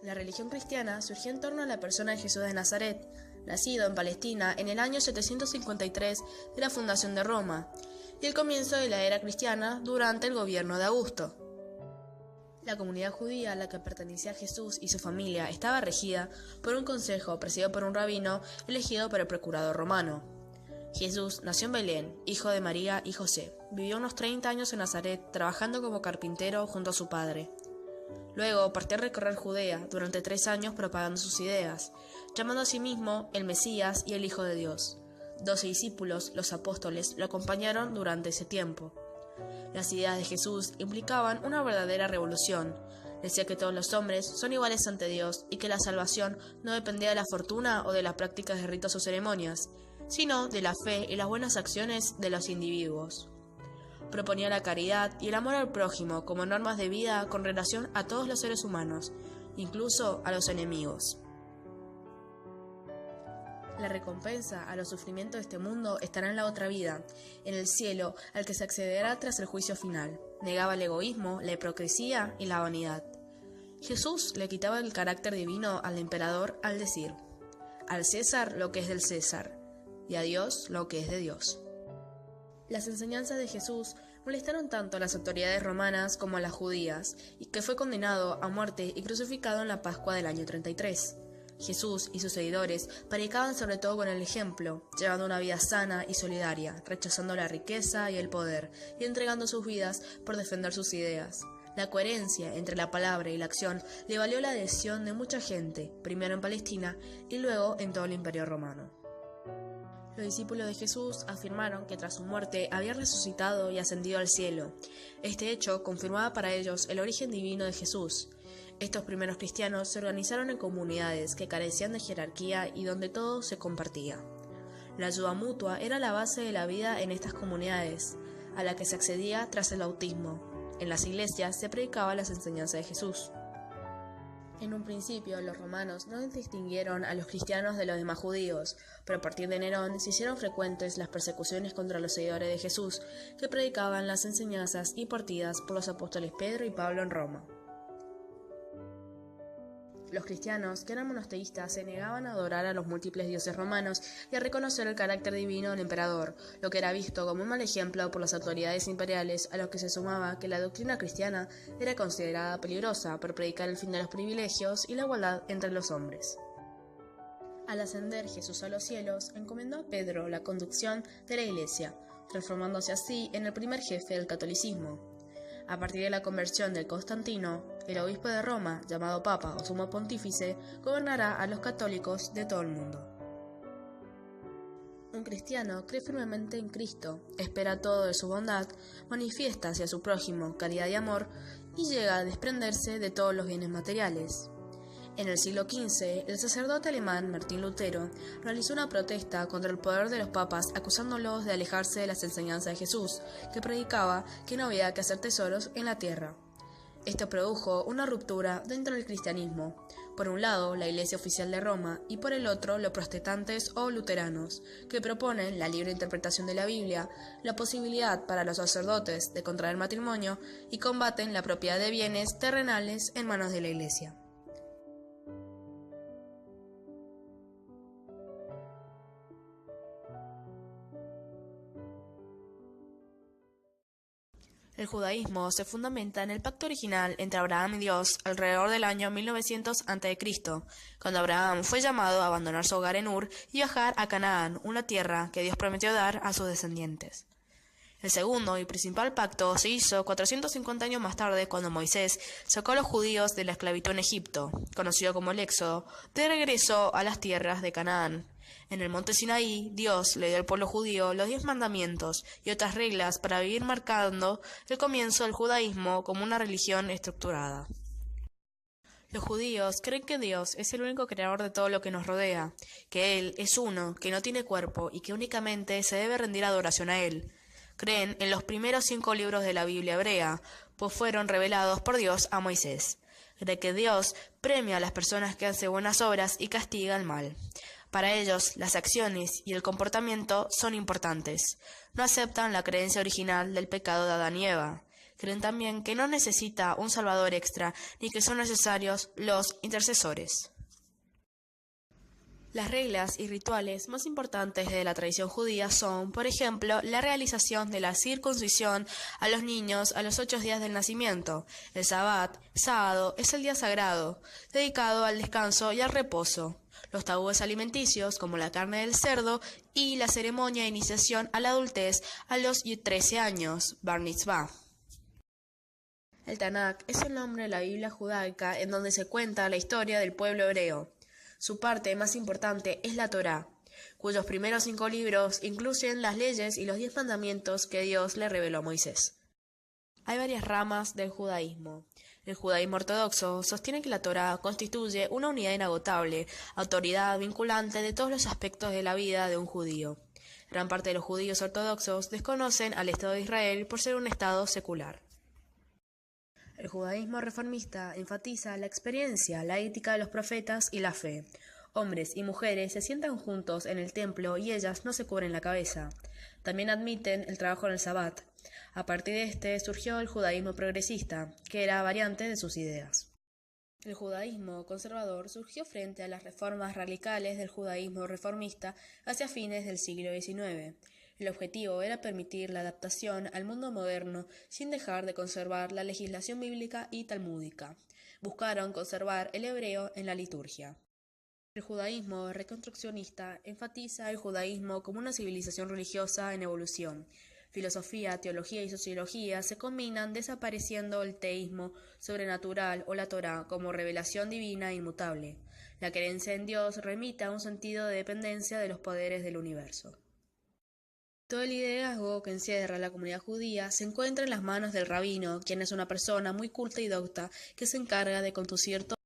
La religión cristiana surgió en torno a la persona de Jesús de Nazaret, nacido en Palestina en el año 753 de la fundación de Roma, y el comienzo de la era cristiana durante el gobierno de Augusto. La comunidad judía a la que pertenecía Jesús y su familia estaba regida por un consejo presidido por un rabino elegido por el procurador romano. Jesús nació en Belén, hijo de María y José. Vivió unos 30 años en Nazaret trabajando como carpintero junto a su padre. Luego partió a recorrer Judea durante 3 años propagando sus ideas, llamando a sí mismo el Mesías y el Hijo de Dios. 12 discípulos, los apóstoles, lo acompañaron durante ese tiempo. Las ideas de Jesús implicaban una verdadera revolución. Decía que todos los hombres son iguales ante Dios y que la salvación no dependía de la fortuna o de las prácticas de ritos o ceremonias, sino de la fe y las buenas acciones de los individuos. Proponía la caridad y el amor al prójimo como normas de vida con relación a todos los seres humanos, incluso a los enemigos. La recompensa a los sufrimientos de este mundo estará en la otra vida, en el cielo, al que se accederá tras el juicio final. Negaba el egoísmo, la hipocresía y la vanidad. Jesús le quitaba el carácter divino al emperador al decir: al César lo que es del César, y a Dios lo que es de Dios. Las enseñanzas de Jesús molestaron tanto a las autoridades romanas como a las judías, y que fue condenado a muerte y crucificado en la Pascua del año 33. Jesús y sus seguidores predicaban sobre todo con el ejemplo, llevando una vida sana y solidaria, rechazando la riqueza y el poder, y entregando sus vidas por defender sus ideas. La coherencia entre la palabra y la acción le valió la adhesión de mucha gente, primero en Palestina y luego en todo el Imperio Romano. Los discípulos de Jesús afirmaron que tras su muerte había resucitado y ascendido al cielo. Este hecho confirmaba para ellos el origen divino de Jesús. Estos primeros cristianos se organizaron en comunidades que carecían de jerarquía y donde todo se compartía. La ayuda mutua era la base de la vida en estas comunidades, a la que se accedía tras el bautismo. En las iglesias se predicaba las enseñanzas de Jesús. En un principio, los romanos no distinguieron a los cristianos de los demás judíos, pero a partir de Nerón se hicieron frecuentes las persecuciones contra los seguidores de Jesús, que predicaban las enseñanzas impartidas por los apóstoles Pedro y Pablo en Roma. Los cristianos, que eran monoteístas, se negaban a adorar a los múltiples dioses romanos y a reconocer el carácter divino del emperador, lo que era visto como un mal ejemplo por las autoridades imperiales, a los que se sumaba que la doctrina cristiana era considerada peligrosa por predicar el fin de los privilegios y la igualdad entre los hombres. Al ascender Jesús a los cielos, encomendó a Pedro la conducción de la Iglesia, transformándose así en el primer jefe del catolicismo. A partir de la conversión de Constantino, el obispo de Roma, llamado Papa o Sumo Pontífice, gobernará a los católicos de todo el mundo. Un cristiano cree firmemente en Cristo, espera todo de su bondad, manifiesta hacia su prójimo caridad y amor y llega a desprenderse de todos los bienes materiales. En el siglo XV, el sacerdote alemán Martín Lutero realizó una protesta contra el poder de los papas acusándolos de alejarse de las enseñanzas de Jesús, que predicaba que no había que hacer tesoros en la tierra. Esto produjo una ruptura dentro del cristianismo, por un lado la Iglesia oficial de Roma y por el otro los protestantes o luteranos, que proponen la libre interpretación de la Biblia, la posibilidad para los sacerdotes de contraer matrimonio y combaten la propiedad de bienes terrenales en manos de la Iglesia. El judaísmo se fundamenta en el pacto original entre Abraham y Dios alrededor del año 1900 a.C., cuando Abraham fue llamado a abandonar su hogar en Ur y viajar a Canaán, una tierra que Dios prometió dar a sus descendientes. El segundo y principal pacto se hizo 450 años más tarde, cuando Moisés sacó a los judíos de la esclavitud en Egipto, conocido como el Éxodo, de regreso a las tierras de Canaán. En el monte Sinaí, Dios le dio al pueblo judío los 10 mandamientos y otras reglas para vivir, marcando el comienzo del judaísmo como una religión estructurada. Los judíos creen que Dios es el único creador de todo lo que nos rodea, que Él es uno, que no tiene cuerpo y que únicamente se debe rendir adoración a Él. Creen en los primeros 5 libros de la Biblia hebrea, pues fueron revelados por Dios a Moisés. Cree que Dios premia a las personas que hacen buenas obras y castiga el mal. Para ellos, las acciones y el comportamiento son importantes. No aceptan la creencia original del pecado de Adán y Eva. Creen también que no necesita un salvador extra, ni que son necesarios los intercesores. Las reglas y rituales más importantes de la tradición judía son, por ejemplo, la realización de la circuncisión a los niños a los 8 días del nacimiento. El sábado, es el día sagrado, dedicado al descanso y al reposo. Los tabúes alimenticios, como la carne del cerdo, y la ceremonia de iniciación a la adultez a los 13 años, Bar Mitzvah. El Tanakh es el nombre de la Biblia judaica en donde se cuenta la historia del pueblo hebreo. Su parte más importante es la Torá, cuyos primeros 5 libros incluyen las leyes y los 10 mandamientos que Dios le reveló a Moisés. Hay varias ramas del judaísmo. El judaísmo ortodoxo sostiene que la Torá constituye una unidad inagotable, autoridad vinculante de todos los aspectos de la vida de un judío. Gran parte de los judíos ortodoxos desconocen al Estado de Israel por ser un Estado secular. El judaísmo reformista enfatiza la experiencia, la ética de los profetas y la fe. Hombres y mujeres se sientan juntos en el templo y ellas no se cubren la cabeza. También admiten el trabajo en el Sabbat. A partir de este surgió el judaísmo progresista, que era variante de sus ideas. El judaísmo conservador surgió frente a las reformas radicales del judaísmo reformista hacia fines del siglo XIX. El objetivo era permitir la adaptación al mundo moderno sin dejar de conservar la legislación bíblica y talmúdica. Buscaron conservar el hebreo en la liturgia. El judaísmo reconstruccionista enfatiza el judaísmo como una civilización religiosa en evolución. Filosofía, teología y sociología se combinan, desapareciendo el teísmo sobrenatural o la Torá como revelación divina e inmutable. La creencia en Dios remite a un sentido de dependencia de los poderes del universo. Todo el liderazgo que encierra la comunidad judía se encuentra en las manos del rabino, quien es una persona muy culta y docta que se encarga de conducir todo